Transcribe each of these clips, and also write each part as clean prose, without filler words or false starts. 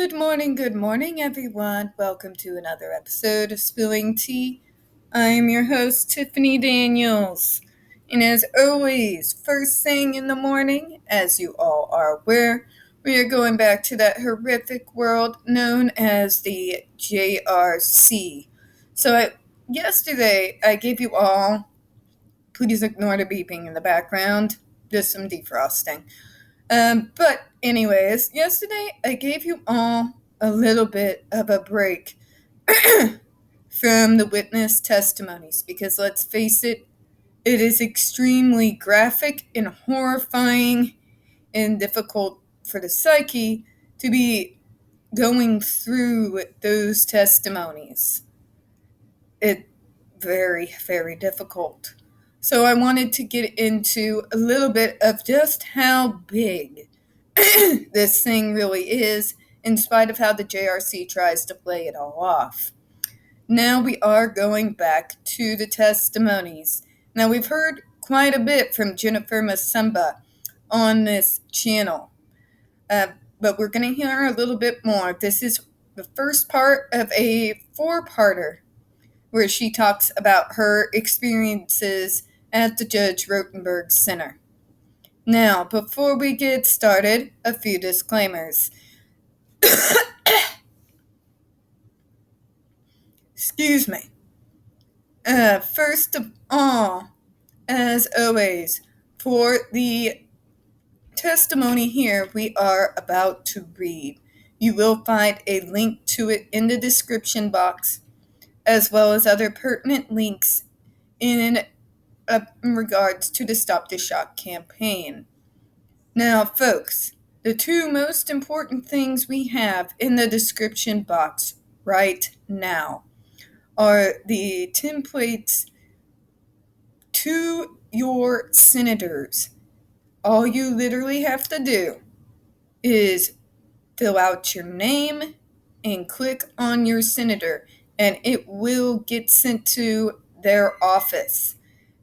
Good morning, everyone. Welcome to another episode of Spilling Tea. I am your host, Tiffany Daniels. And as always, first thing in the morning, as you all are aware, we are going back to that horrific world known as the JRC. Yesterday, I gave you all, please ignore the beeping in the background, just some defrosting. But anyways, yesterday I gave you all a little bit of a break from the witness testimonies because let's face it, it is extremely graphic and horrifying and difficult for the psyche to be going through those testimonies. It's very, very difficult. So I wanted to get into a little bit of just how big this thing really is, in spite of how the JRC tries to play it all off. Now we are going back to the testimonies. Now we've heard quite a bit from Jennifer Msumba on this channel, but we're going to hear a little bit more. This is the first part of a four-parter where she talks about her experiences at the Judge Rotenberg Center. Now, before we get started, a few disclaimers. Excuse me. First of all, as always, for the testimony here we are about to read, you will find a link to it in the description box, as well as other pertinent links in regards to the Stop the Shock campaign. Now, folks, the two most important things we have in the description box right now are the templates to your senators. All you literally have to do is fill out your name and click on your senator, and it will get sent to their office.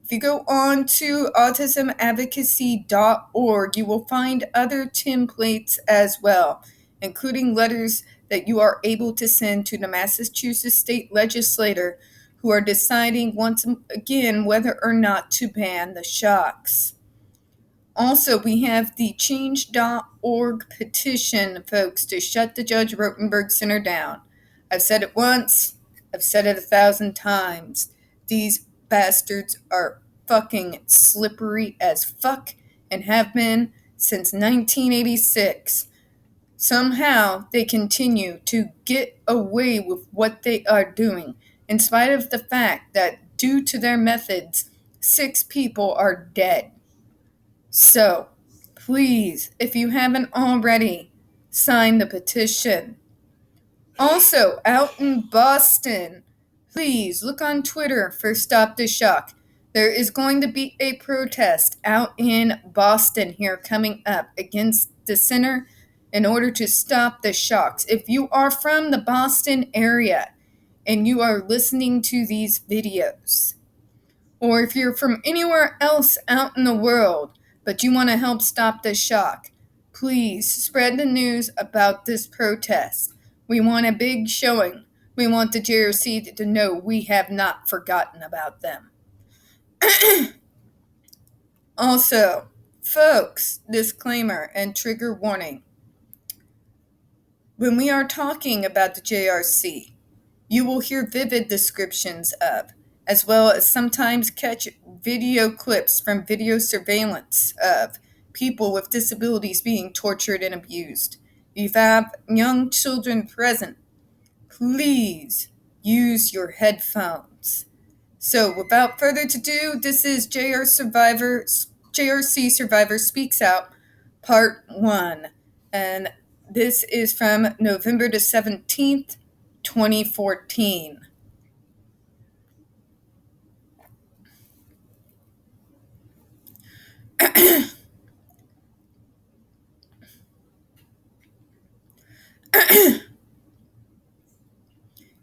If you go on to autismadvocacy.org, you will find other templates as well, including letters that you are able to send to the Massachusetts state legislator who are deciding once again whether or not to ban the shocks. Also, we have the change.org petition, folks, to shut the Judge Rotenberg Center down. I've said it once, I've said it 1,000 times. These bastards are fucking slippery as fuck and have been since 1986. Somehow they continue to get away with what they are doing, in spite of the fact that due to their methods, 6 people are dead. So, please, if you haven't already, sign the petition. Also, out in Boston, please look on Twitter for Stop the Shock. There is going to be a protest out in Boston here coming up against the center in order to stop the shocks. If you are from the Boston area and you are listening to these videos, or if you're from anywhere else out in the world, but you want to help stop this shock, please spread the news about this protest. We want a big showing. We want the JRC to know we have not forgotten about them. Also, folks, disclaimer and trigger warning. When we are talking about the JRC, you will hear vivid descriptions of, as well as sometimes catch video clips from video surveillance of people with disabilities being tortured and abused. If you have young children present, please use your headphones. So without further ado, this is JRC Survivor Speaks Out, Part 1. And this is from November the 17th, 2014.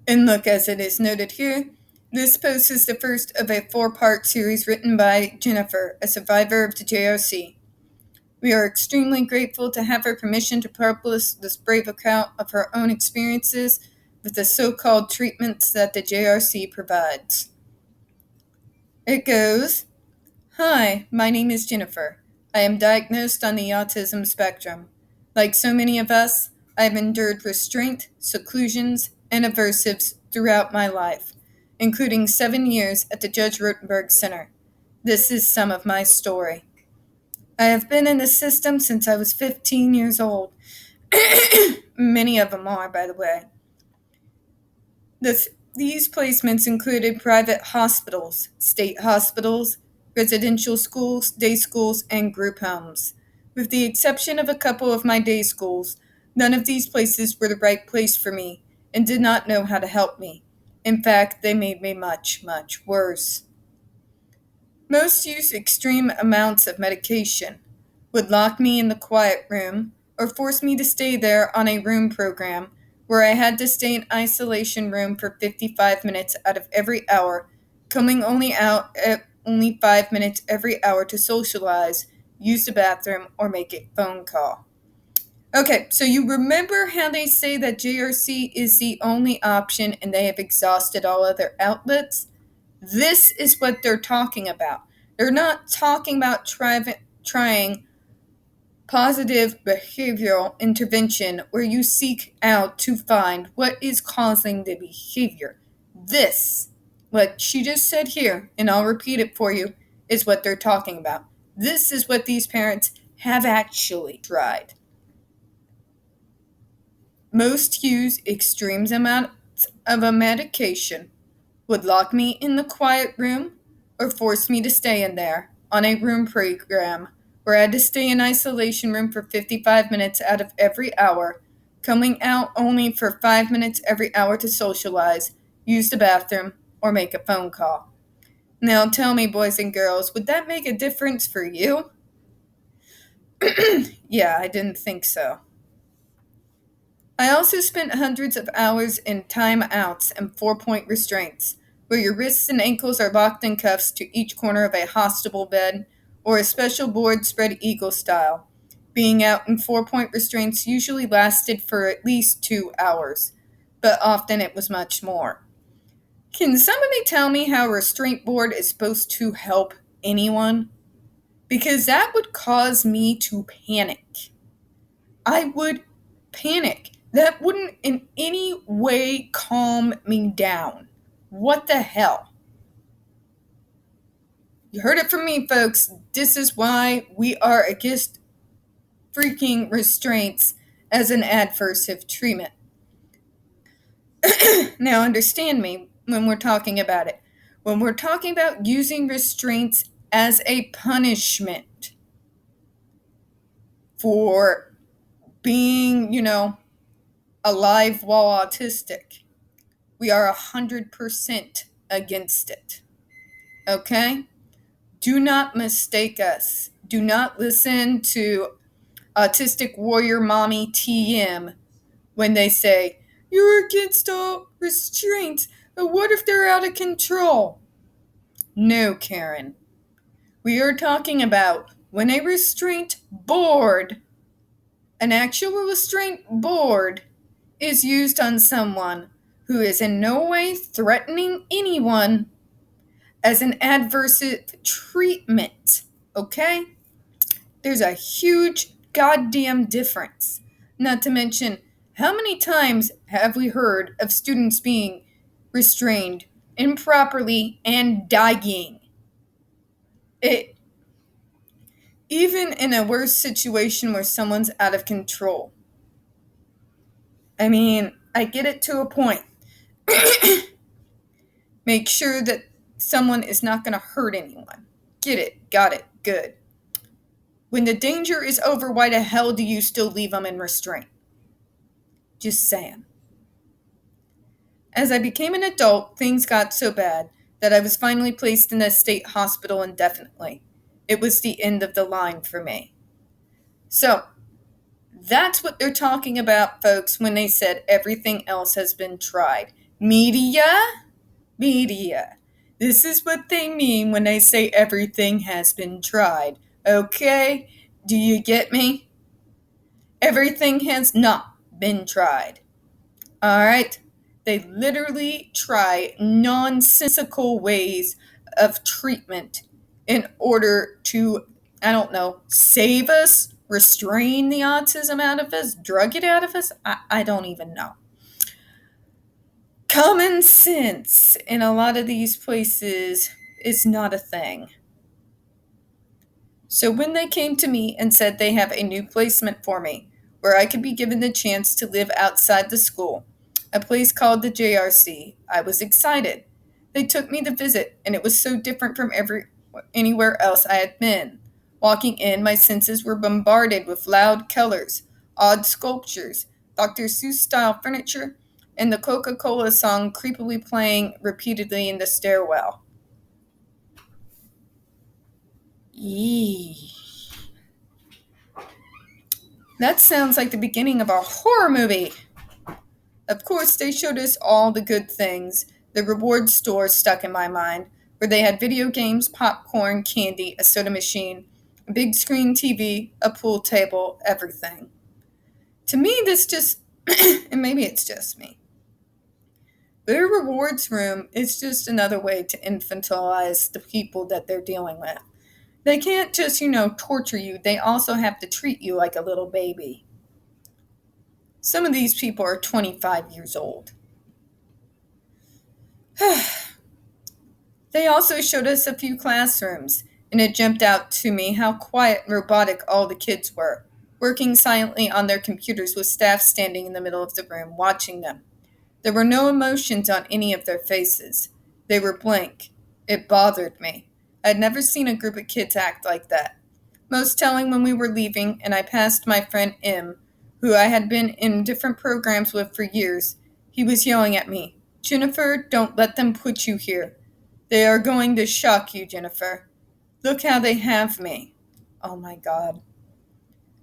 And look, as it is noted here, this post is the first of a 4-part series written by Jennifer, a survivor of the JRC. We are extremely grateful to have her permission to publish this brave account of her own experiences with the so-called treatments that the JRC provides. It goes, "Hi, my name is Jennifer. I am diagnosed on the autism spectrum. Like so many of us, I have endured restraint, seclusions, and aversives throughout my life, including 7 years at the Judge Rotenberg Center. This is some of my story. I have been in the system since I was 15 years old. Many of them are, by the way. These placements included private hospitals, state hospitals, residential schools, day schools, and group homes. With the exception of a couple of my day schools, none of these places were the right place for me and did not know how to help me. In fact, they made me much, much worse. Most used extreme amounts of medication, would lock me in the quiet room, or force me to stay there on a room program where I had to stay in isolation room for 55 minutes out of every hour, coming only out at only 5 minutes every hour to socialize, use the bathroom, or make a phone call. Okay, so you remember how they say that JRC is the only option and they have exhausted all other outlets? This is what they're talking about. They're not talking about trying positive behavioral intervention where you seek out to find what is causing the behavior. This, what she just said here, and I'll repeat it for you, is what they're talking about. This is what these parents have actually tried. Most use extreme amounts of a medication, would lock me in the quiet room, or force me to stay in there on a room program where I had to stay in isolation room for 55 minutes out of every hour, coming out only for 5 minutes every hour to socialize, use the bathroom, or make a phone call. Now tell me, boys and girls, would that make a difference for you? Yeah, I didn't think so. I also spent hundreds of hours in timeouts and 4-point restraints, where your wrists and ankles are locked in cuffs to each corner of a hospital bed or a special board spread eagle style. Being out in 4-point restraints usually lasted for at least 2 hours, but often it was much more. Can somebody tell me how a restraint board is supposed to help anyone? Because that would cause me to panic. I would panic. That wouldn't in any way calm me down. What the hell? You heard it from me, folks. This is why we are against freaking restraints as an adversive treatment. Now, understand me when we're talking about it. When we're talking about using restraints as a punishment for being, alive while autistic, we are 100% against it. Okay? Do not mistake us. Do not listen to Autistic Warrior Mommy TM when they say, "You're against all restraints, but what if they're out of control?" No, Karen. We are talking about when a restraint board, an actual restraint board, is used on someone who is in no way threatening anyone as an adverse treatment, okay? There's a huge goddamn difference. Not to mention, how many times have we heard of students being restrained improperly and dying? Even in a worse situation where someone's out of control. I mean, I get it to a point. Make sure that someone is not going to hurt anyone. Get it. Got it. Good. When the danger is over, why the hell do you still leave them in restraint? Just saying. As I became an adult, things got so bad that I was finally placed in a state hospital indefinitely. It was the end of the line for me. So, that's what they're talking about, folks, when they said everything else has been tried. Media. This is what they mean when they say everything has been tried. Okay? Do you get me? Everything has not been tried. All right? They literally try nonsensical ways of treatment in order to, I don't know, save us, restrain the autism out of us, drug it out of us. I don't even know. Common sense in a lot of these places is not a thing. So when they came to me and said they have a new placement for me, where I could be given the chance to live outside the school, a place called the JRC, I was excited. They took me to visit, and it was so different from anywhere else I had been. Walking in, my senses were bombarded with loud colors, odd sculptures, Dr. Seuss-style furniture, and the Coca-Cola song creepily playing repeatedly in the stairwell. Yee. That sounds like the beginning of a horror movie. Of course, they showed us all the good things. The reward store stuck in my mind, where they had video games, popcorn, candy, a soda machine, a big screen TV, a pool table, everything. To me, this just, and maybe it's just me, their rewards room is just another way to infantilize the people that they're dealing with. They can't just, torture you, they also have to treat you like a little baby. Some of these people are 25 years old. They also showed us a few classrooms, and it jumped out to me how quiet and robotic all the kids were, working silently on their computers with staff standing in the middle of the room watching them. There were no emotions on any of their faces. They were blank. It bothered me. I'd never seen a group of kids act like that. Most telling when we were leaving, and I passed my friend M, who I had been in different programs with for years. He was yelling at me, "Jennifer, don't let them put you here. They are going to shock you, Jennifer. Look how they have me." Oh my God.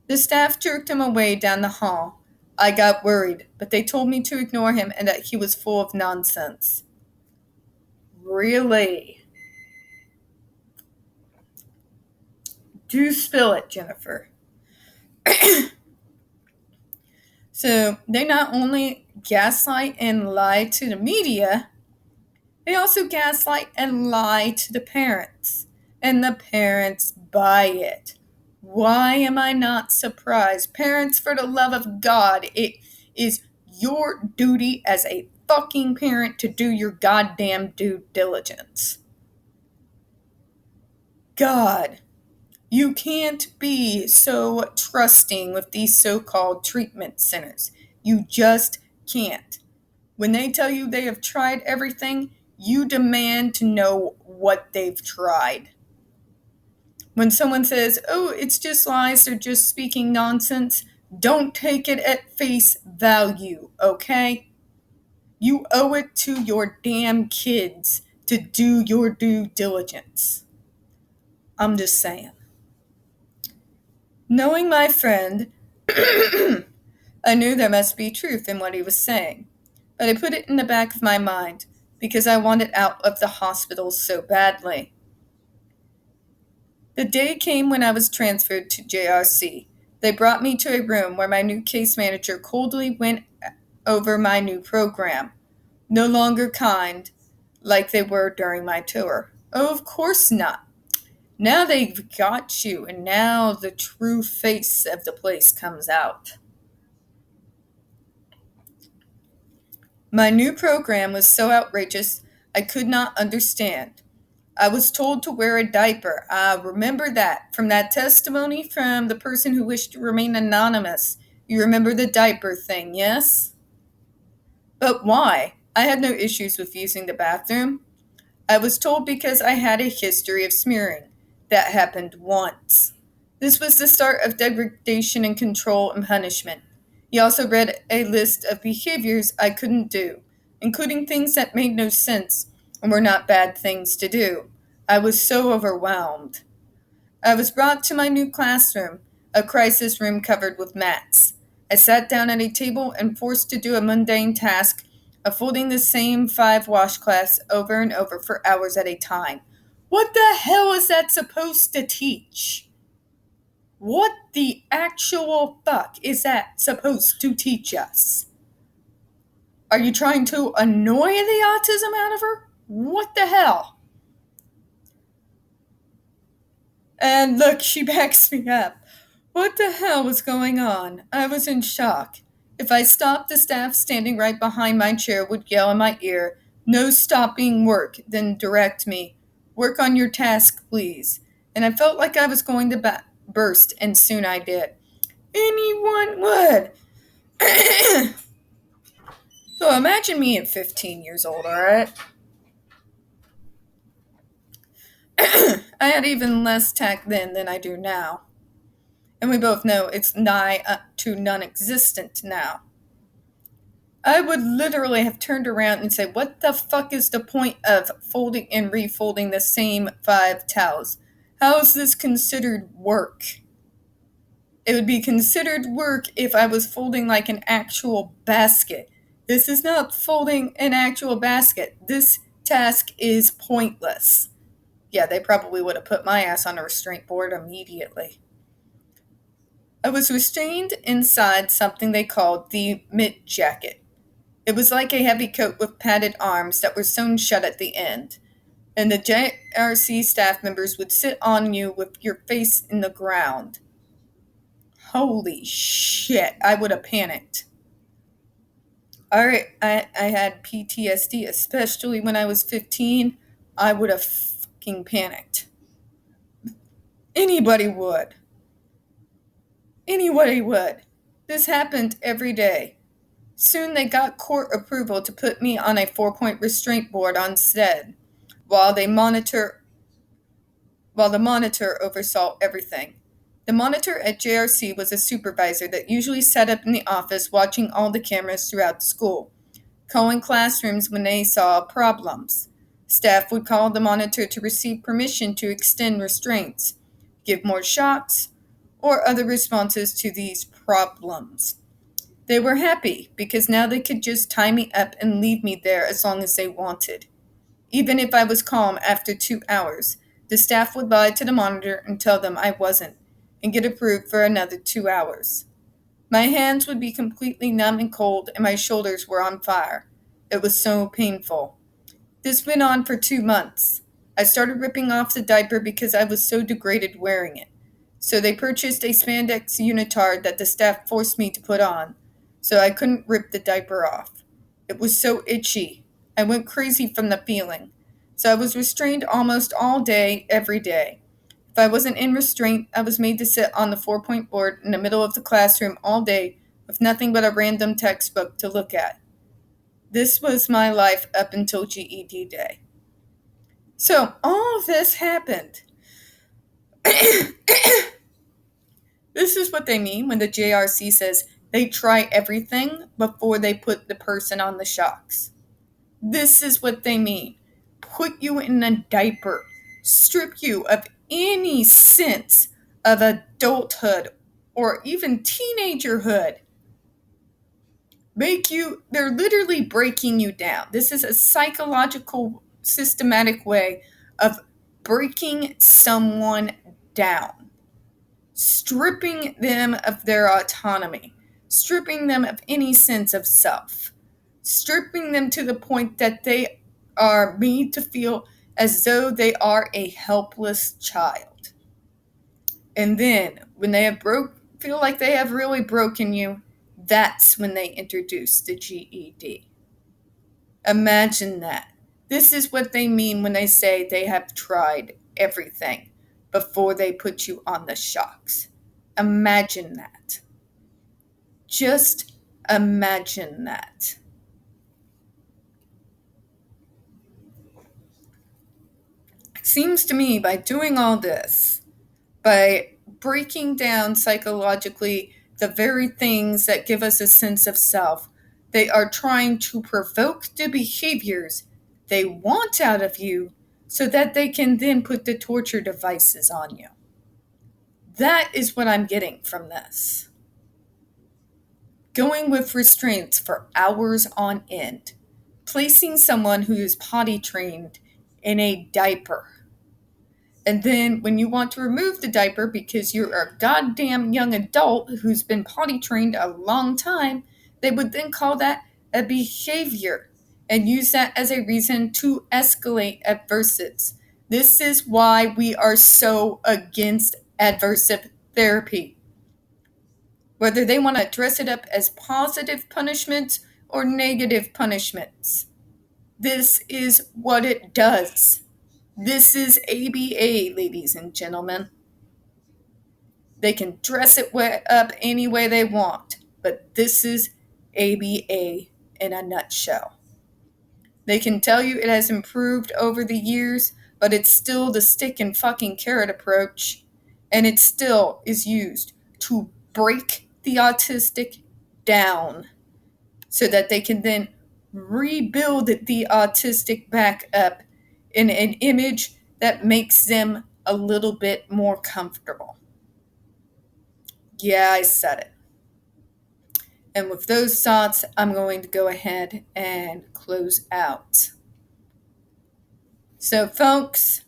The staff jerked him away down the hall. I got worried, but they told me to ignore him and that he was full of nonsense. Really? Do spill it, Jennifer. So they not only gaslight and lie to the media, they also gaslight and lie to the parents. And the parents buy it. Why am I not surprised? Parents, for the love of God, it is your duty as a fucking parent to do your goddamn due diligence. God, you can't be so trusting with these so-called treatment centers. You just can't. When they tell you they have tried everything, you demand to know what they've tried. When someone says, "Oh, it's just lies, they're just speaking nonsense," don't take it at face value, okay? You owe it to your damn kids to do your due diligence. I'm just saying. Knowing my friend, I knew there must be truth in what he was saying, but I put it in the back of my mind because I wanted out of the hospital so badly. The day came when I was transferred to JRC. They brought me to a room where my new case manager coldly went over my new program. No longer kind, like they were during my tour. Oh, of course not. Now they've got you, and now the true face of the place comes out. My new program was so outrageous I could not understand. I was told to wear a diaper. Remember that from that testimony from the person who wished to remain anonymous. You remember the diaper thing, yes? But why? I had no issues with using the bathroom. I was told because I had a history of smearing. That happened once. This was the start of degradation and control and punishment. He also read a list of behaviors I couldn't do, including things that made no sense and were not bad things to do. I was so overwhelmed. I was brought to my new classroom, a crisis room covered with mats. I sat down at a table and forced to do a mundane task of folding the same 5 washcloths over and over for hours at a time. What the hell is that supposed to teach? What the actual fuck is that supposed to teach us? Are you trying to annoy the autism out of her? What the hell? And look, she backs me up. What the hell was going on? I was in shock. If I stopped, the staff standing right behind my chair would yell in my ear, "No stopping work," then direct me, "Work on your task, please." And I felt like I was going to burst, and soon I did. Anyone would. So imagine me at 15 years old, alright? I had even less tact then than I do now. And we both know it's nigh to non-existent now. I would literally have turned around and said, what the fuck is the point of folding and refolding the same 5 towels? How is this considered work? It would be considered work if I was folding like an actual basket. This is not folding an actual basket. This task is pointless. Yeah, they probably would have put my ass on a restraint board immediately. I was restrained inside something they called the mitt jacket. It was like a heavy coat with padded arms that were sewn shut at the end, and the JRC staff members would sit on you with your face in the ground. Holy shit, I would have panicked. Alright, I had PTSD, especially when I was 15. I would have fucking panicked. Anybody would. Anybody would. This happened every day. Soon they got court approval to put me on a 4-point restraint board instead, while the monitor oversaw everything. The monitor at JRC was a supervisor that usually sat up in the office watching all the cameras throughout the school, calling classrooms when they saw problems. Staff would call the monitor to receive permission to extend restraints, give more shocks, or other responses to these problems. They were happy because now they could just tie me up and leave me there as long as they wanted. Even if I was calm after 2 hours, the staff would lie to the monitor and tell them I wasn't, and get approved for another 2 hours. My hands would be completely numb and cold, and my shoulders were on fire. It was so painful. This went on for 2 months. I started ripping off the diaper because I was so degraded wearing it. So they purchased a spandex unitard that the staff forced me to put on, so I couldn't rip the diaper off. It was so itchy. I went crazy from the feeling. So I was restrained almost all day, every day. If I wasn't in restraint, I was made to sit on the 4-point board in the middle of the classroom all day with nothing but a random textbook to look at. This was my life up until GED day. So all of this happened. This is what they mean when the JRC says they try everything before they put the person on the shocks. This is what they mean. Put you in a diaper. Strip you of any sense of adulthood or even teenagerhood. They're literally breaking you down. This is a psychological, systematic way of breaking someone down. Stripping them of their autonomy, stripping them of any sense of self, stripping them to the point that they are made to feel as though they are a helpless child. And then, when they feel like they have really broken you, that's when they introduce the GED. Imagine that. This is what they mean when they say they have tried everything before they put you on the shocks. Imagine that. Just imagine that. It seems to me by doing all this, by breaking down psychologically the very things that give us a sense of self, they are trying to provoke the behaviors they want out of you so that they can then put the torture devices on you. That is what I'm getting from this. Going with restraints for hours on end. Placing someone who is potty trained in a diaper. And then when you want to remove the diaper because you're a goddamn young adult who's been potty trained a long time, they would then call that a behavior and use that as a reason to escalate adversives. This is why we are so against adversive therapy. Whether they want to dress it up as positive punishments or negative punishments. This is what it does. This is ABA, ladies and gentlemen. They can dress it up any way they want, but this is ABA in a nutshell. They can tell you it has improved over the years, but it's still the stick and fucking carrot approach, and it still is used to break the autistic down so that they can then rebuild the autistic back up in an image that makes them a little bit more comfortable. Yeah, I said it. And with those thoughts, I'm going to go ahead and close out. So, folks,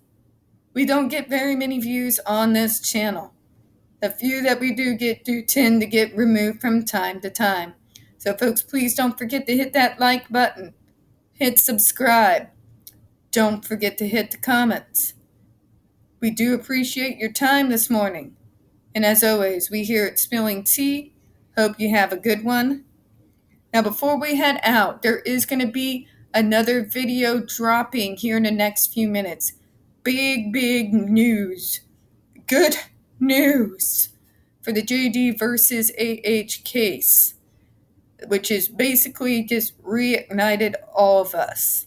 we don't get very many views on this channel. The few that we do get do tend to get removed from time to time. So, folks, please don't forget to hit that like button. Hit subscribe. Don't forget to hit the comments. We do appreciate your time this morning. And as always, we here at Spilling Tea hope you have a good one. Now, before we head out, there is going to be another video dropping here in the next few minutes. Big news. Good news for the JD versus AH case, which is basically just reignited all of us.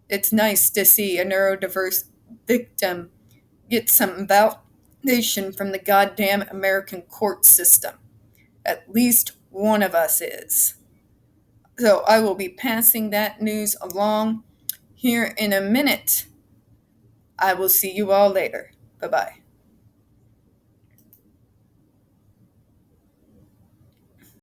It's nice to see a neurodiverse victim get some validation from the goddamn American court system. At least one of us is. So I will be passing that news along here in a minute. I will see you all later. Bye-bye.